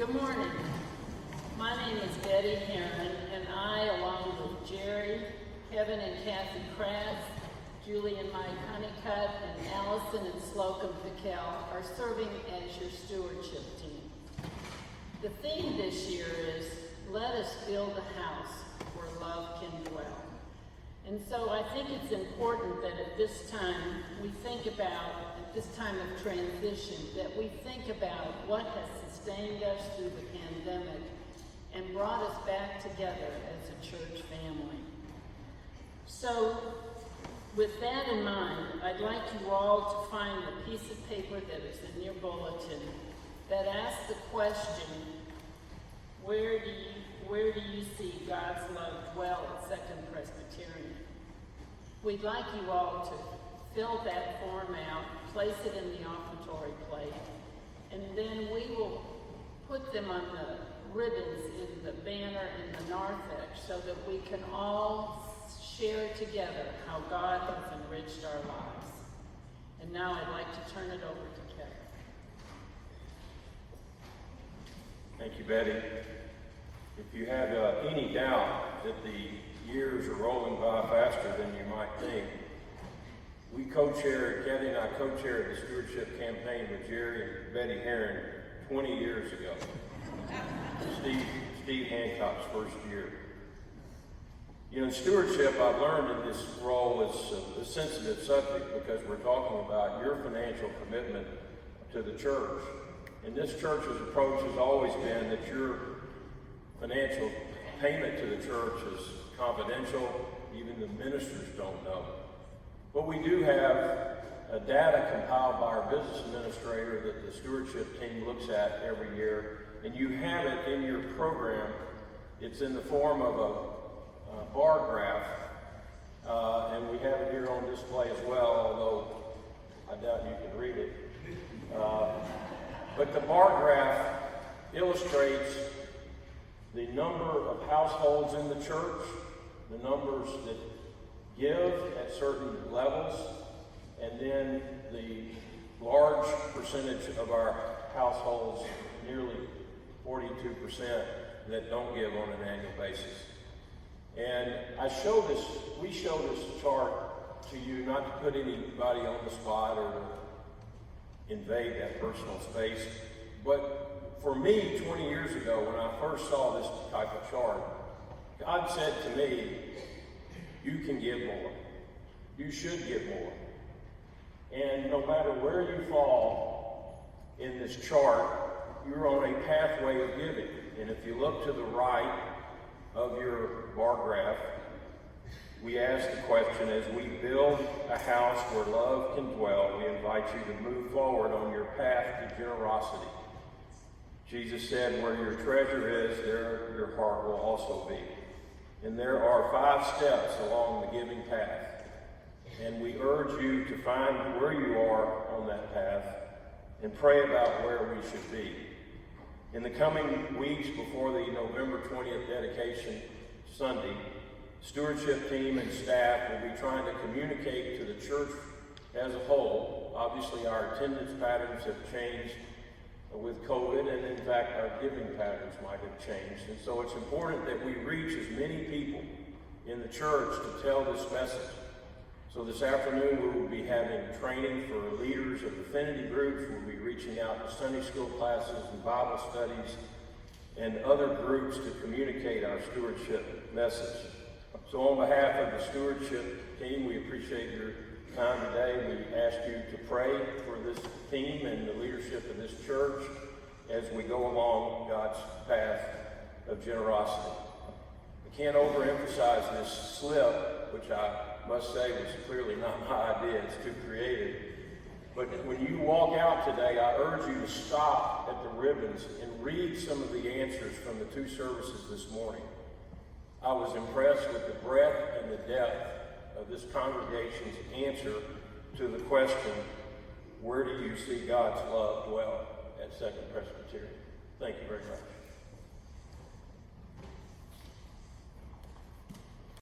Good morning. My name is Betty Heron, and I, along with Jerry, Kevin and Kathy Kratz, Julie and Mike Honeycutt, and Allison and Slocum Piquel, are serving as your stewardship team. The theme this year is, let us build a house where love can dwell. And so I think it's important that at this time we think about, at this time of transition, that we think about what has sustained us through the pandemic and brought us back together as a church family. So with that in mind, I'd like you all to find the piece of paper that is in your bulletin that asks the question, where do you see God's love dwell at Second Presbyterian? We'd like you all to fill that form out, place it in the offertory plate, and then we will put them on the ribbons in the banner in the narthex so that we can all share together how God has enriched our lives. And now I'd like to turn it over to Kevin. Thank you, Betty. If you have any doubt that the years are rolling by faster than you might think, we Kathy and I co-chaired the stewardship campaign with Jerry and Betty Heron 20 years ago. Steve Hancock's first year. You know, in stewardship, I've learned in this role it's a sensitive subject because we're talking about your financial commitment to the church. And this church's approach has always been that your financial payment to the church is confidential. Even the ministers don't know. But we do have data compiled by our business administrator that the stewardship team looks at every year. And you have it in your program. It's in the form of a bar graph. And we have it here on display as well, although I doubt you can read it. But the bar graph illustrates the number of households in the church, the numbers that give at certain levels, and then the large percentage of our households, nearly 42%, that don't give on an annual basis. And we show this chart to you not to put anybody on the spot or invade that personal space, but for me, 20 years ago, when I first saw this type of chart, God said to me, you can give more. You should give more. And no matter where you fall in this chart, you're on a pathway of giving. And if you look to the right of your bar graph, we ask the question, as we build a house where love can dwell, we invite you to move forward on your path to generosity. Jesus said, where your treasure is, there your heart will also be. And there are 5 steps along the giving path. And we urge you to find where you are on that path and pray about where we should be. In the coming weeks before the November 20th dedication Sunday, stewardship team and staff will be trying to communicate to the church as a whole. Obviously, our attendance patterns have changed with COVID, and in fact, our giving patterns might have changed. And so it's important that we reach as many people in the church to tell this message. So this afternoon, we will be having training for leaders of affinity groups. We'll be reaching out to Sunday school classes and Bible studies and other groups to communicate our stewardship message. So on behalf of the stewardship team, we appreciate your time today. We ask you to pray for this team and the leadership of this church as we go along God's path of generosity. I can't overemphasize this slip, which I must say was clearly not my idea. It's too creative. But when you walk out today, I urge you to stop at the ribbons and read some of the answers from the 2 services this morning. I was impressed with the breadth and the depth of this congregation's answer to the question, where do you see God's love dwell at Second Presbyterian? Thank you very much.